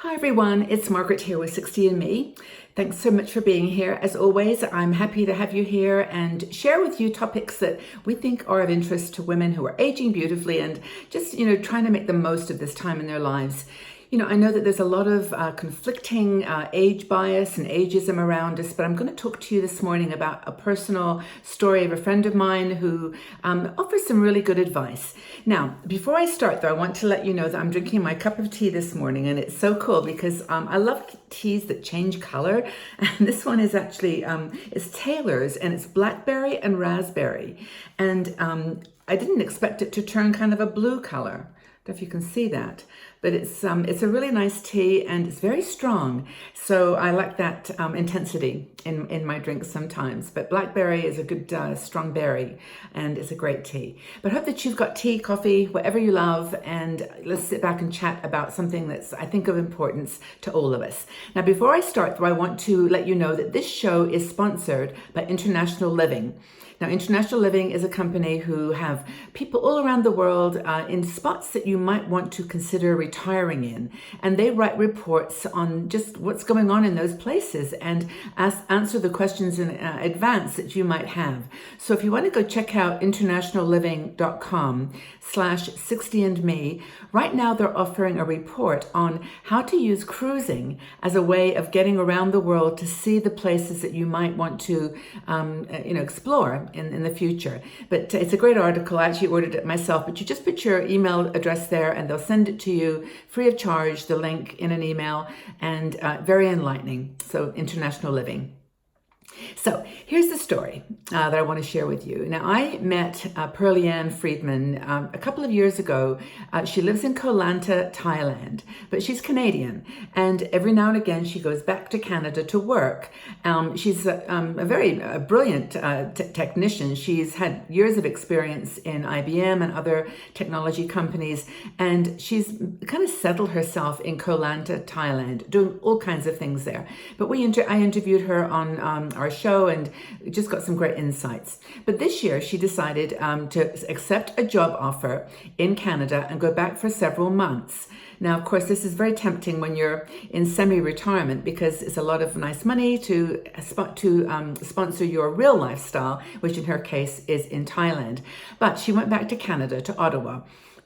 Hi everyone, it's Margaret here with 60andMe. Thanks so much for being here. As always, I'm happy to have you here and share with you topics that we think are of interest to women who are aging beautifully and just, trying to make the most of this time in their lives. I know that there's a lot of conflicting age bias and ageism around us, but I'm going to talk to you this morning about a personal story of a friend of mine who offers some really good advice. Now, before I start though, I want to let you know that I'm drinking my cup of tea this morning, and it's so cool because I love teas that change color. And this one is actually, it's Taylor's, and it's blackberry and raspberry. And I didn't expect it to turn kind of a blue color. I don't know if you can see that, but it's a really nice tea and it's very strong. So I like that intensity in my drinks sometimes. But blackberry is a good strong berry and it's a great tea. But I hope that you've got tea, coffee, whatever you love, and let's sit back and chat about something that's, I think, of importance to all of us. Now, before I start, though, I want to let you know that this show is sponsored by International Living. Now, International Living is a company who have people all around the world in spots that you might want to consider retiring in. And they write reports on just what's going on in those places and answer the questions in advance that you might have. So if you want to go check out internationalliving.com/60andme, right now they're offering a report on how to use cruising as a way of getting around the world to see the places that you might want to explore in the future. But it's a great article. I actually ordered it myself, but you just put your email address there and they'll send it to you free of charge, the link in an email, and very enlightening. So International Living. So here's the story that I want to share with you. Now, I met Pearlie Ann Friedman a couple of years ago. She lives in Koh Lanta, Thailand, but she's Canadian. And every now and again, she goes back to Canada to work. She's a very brilliant technician. She's had years of experience in IBM and other technology companies. And she's kind of settled herself in Koh Lanta, Thailand, doing all kinds of things there. But I interviewed her on our show and just got some great insights. But this year she decided to accept a job offer in Canada and go back for several months. Now, of course, this is very tempting when you're in semi-retirement because it's a lot of nice money to sponsor your real lifestyle, which in her case is in Thailand. But she went back to Canada, to Ottawa.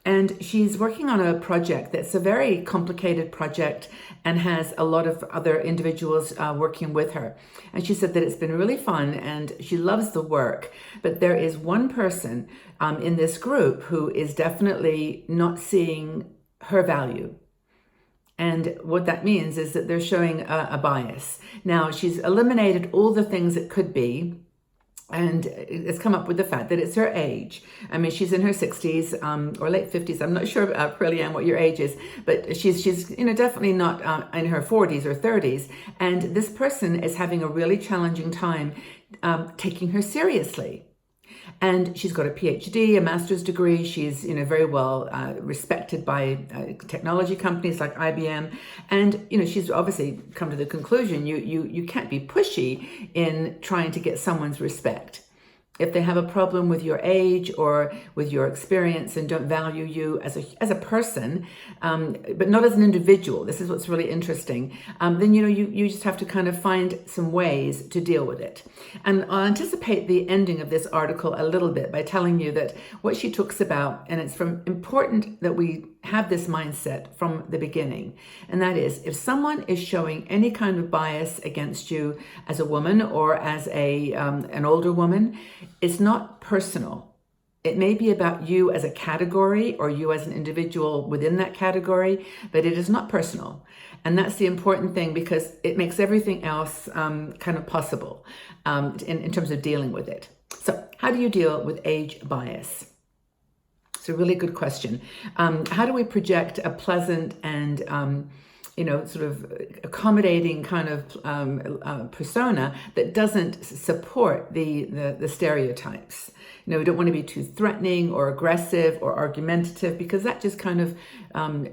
And she's working on a project that's a very complicated project and has a lot of other individuals working with her. And she said that it's been really fun and she loves the work. But there is one person in this group who is definitely not seeing her value. And what that means is that they're showing a bias. Now, she's eliminated all the things it could be. And it's come up with the fact that it's her age. I mean, she's in her 60s or late 50s. I'm not sure, Pearlie Ann, what your age is, but she's definitely not in her 40s or 30s. And this person is having a really challenging time taking her seriously. And she's got a PhD, a master's degree. She's, very well respected by technology companies like IBM. And, she's obviously come to the conclusion you can't be pushy in trying to get someone's respect. If they have a problem with your age or with your experience and don't value you as a person, but not as an individual, this is what's really interesting, then you just have to kind of find some ways to deal with it. And I'll anticipate the ending of this article a little bit by telling you that what she talks about, and it's important that we have this mindset from the beginning, and that is if someone is showing any kind of bias against you as a woman or as an older woman, it's not personal. It may be about you as a category or you as an individual within that category, but it is not personal. And that's the important thing because it makes everything else kind of possible in terms of dealing with it. So how do you deal with age bias? It's a really good question. How do we project a pleasant and sort of accommodating kind of persona that doesn't support the stereotypes? We don't want to be too threatening or aggressive or argumentative because that just kind of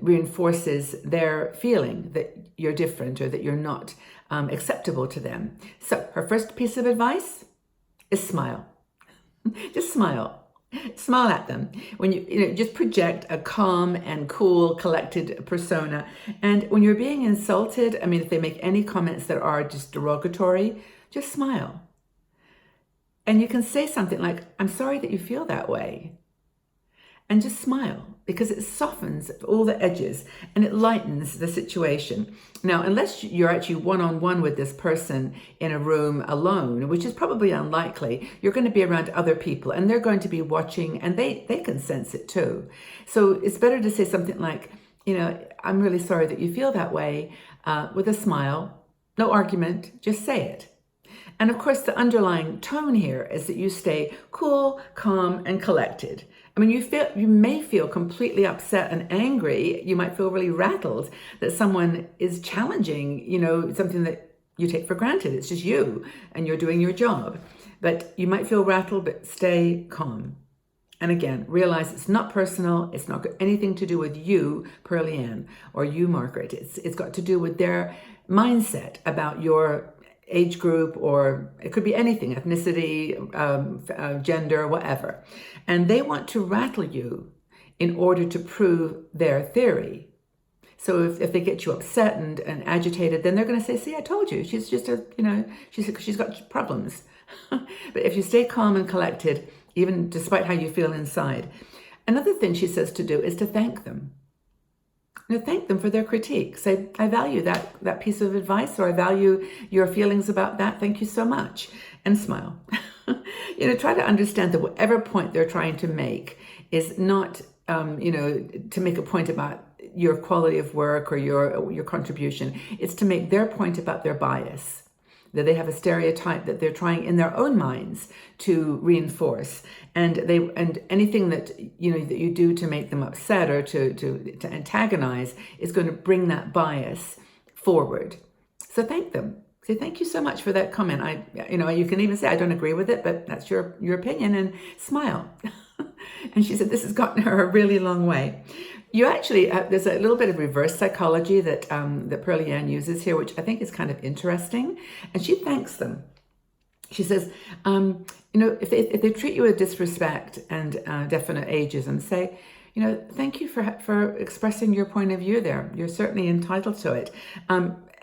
reinforces their feeling that you're different or that you're not acceptable to them. So her first piece of advice is smile. Just smile. Smile at them. When just project a calm and cool, collected persona. And when you're being insulted, I mean, if they make any comments that are just derogatory, just smile. And you can say something like, I'm sorry that you feel that way. And just smile, because it softens all the edges and it lightens the situation. Now, unless you're actually one-on-one with this person in a room alone, which is probably unlikely, you're going to be around other people and they're going to be watching, and they can sense it too. So it's better to say something like, I'm really sorry that you feel that way, with a smile, no argument, just say it. And of course, the underlying tone here is that you stay cool, calm, and collected. I mean, you may feel completely upset and angry. You might feel really rattled that someone is challenging, something that you take for granted. It's just you and you're doing your job. But you might feel rattled, but stay calm. And again, realize it's not personal. It's not got anything to do with you, Pearlie Ann, or you, Margaret. It's got to do with their mindset about your age group, or it could be anything, ethnicity, gender, whatever. And they want to rattle you in order to prove their theory. So if they get you upset and agitated, then they're going to say, see, I told you, she's just she's got problems. But if you stay calm and collected, even despite how you feel inside. Another thing she says to do is to thank them. Thank them for their critique. Say, I value that piece of advice, or I value your feelings about that. Thank you so much. And smile. Try to understand that whatever point they're trying to make is not, to make a point about your quality of work or your contribution. It's to make their point about their bias, that they have a stereotype that they're trying in their own minds to reinforce, and anything that that you do to make them upset or to antagonize is going to bring that bias forward. So thank them. Say, thank you so much for that comment. You can even say, I don't agree with it, but that's your opinion, and smile. And she said this has gotten her a really long way. You actually, there's a little bit of reverse psychology that Pearlie Ann uses here, which I think is kind of interesting. And she thanks them. She says, if they treat you with disrespect and definite ageism, say, thank you for expressing your point of view there. You're certainly entitled to it.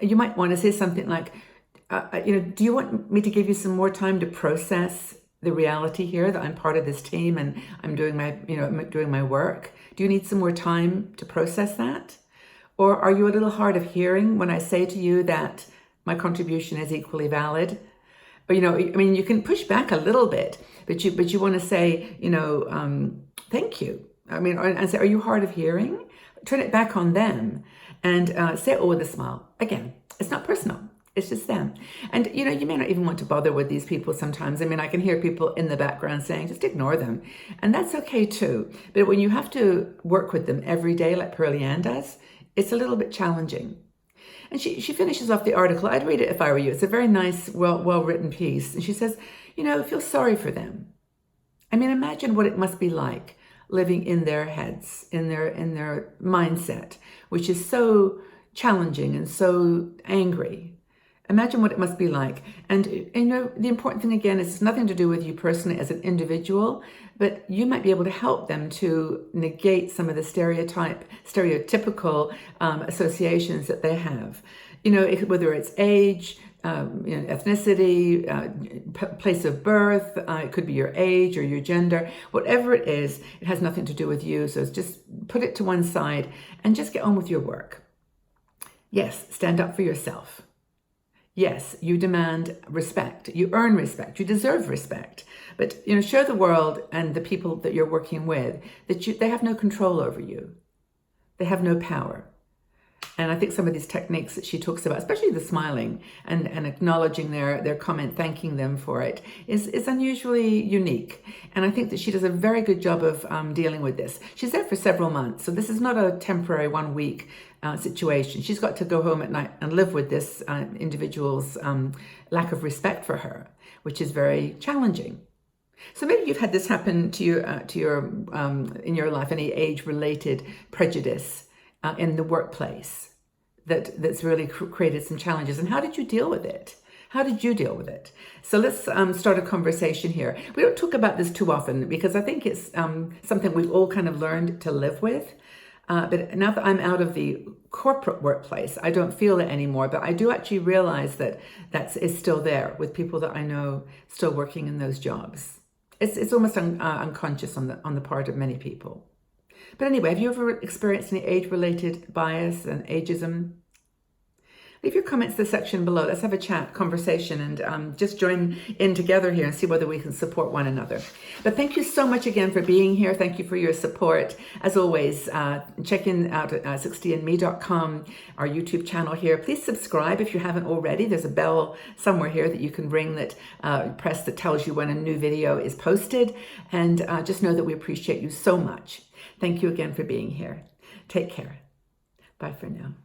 You might want to say something like, do you want me to give you some more time to process the reality here that I'm part of this team and I'm doing my work? Do you need some more time to process that? Or are you a little hard of hearing when I say to you that my contribution is equally valid? Or, you can push back a little bit, but you want to say, thank you. And say, are you hard of hearing? Turn it back on them and say it with a smile. Again, it's not personal. It's just them. And, you may not even want to bother with these people sometimes. I can hear people in the background saying, just ignore them. And that's okay too. But when you have to work with them every day, like Pearlie Ann does, it's a little bit challenging. And she finishes off the article. I'd read it if I were you. It's a very nice, well-written piece. And she says, feel sorry for them. Imagine what it must be like living in their heads, in their mindset, which is so challenging and so angry. Imagine what it must be like. And, the important thing, again, is it's nothing to do with you personally as an individual, but you might be able to help them to negate some of the stereotypical associations that they have. Whether it's age, ethnicity, place of birth, it could be your age or your gender, whatever it is, it has nothing to do with you. So just put it to one side and just get on with your work. Yes, stand up for yourself. Yes, you demand respect. You earn respect. You deserve respect. But, show the world and the people that you're working with that they have no control over you. They have no power. And I think some of these techniques that she talks about, especially the smiling and acknowledging their comment, thanking them for it, is unusually unique. And I think that she does a very good job of dealing with this. She's there for several months, so this is not a temporary 1 week situation. She's got to go home at night and live with this individual's lack of respect for her, which is very challenging. So maybe you've had this happen to your in your life, any age-related prejudice in the workplace that's really created some challenges. And how did you deal with it? How did you deal with it? So let's start a conversation here. We don't talk about this too often because I think it's something we've all kind of learned to live with. But now that I'm out of the corporate workplace, I don't feel it anymore. But I do actually realize that is still there with people that I know still working in those jobs. It's almost unconscious on the part of many people. But anyway, have you ever experienced any age-related bias and ageism? Leave your comments in the section below. Let's have a chat, conversation, and just join in together here and see whether we can support one another. But thank you so much again for being here. Thank you for your support. As always, check in out at 60andme.com, our YouTube channel here. Please subscribe if you haven't already. There's a bell somewhere here that you can ring that press that tells you when a new video is posted. And just know that we appreciate you so much. Thank you again for being here. Take care. Bye for now.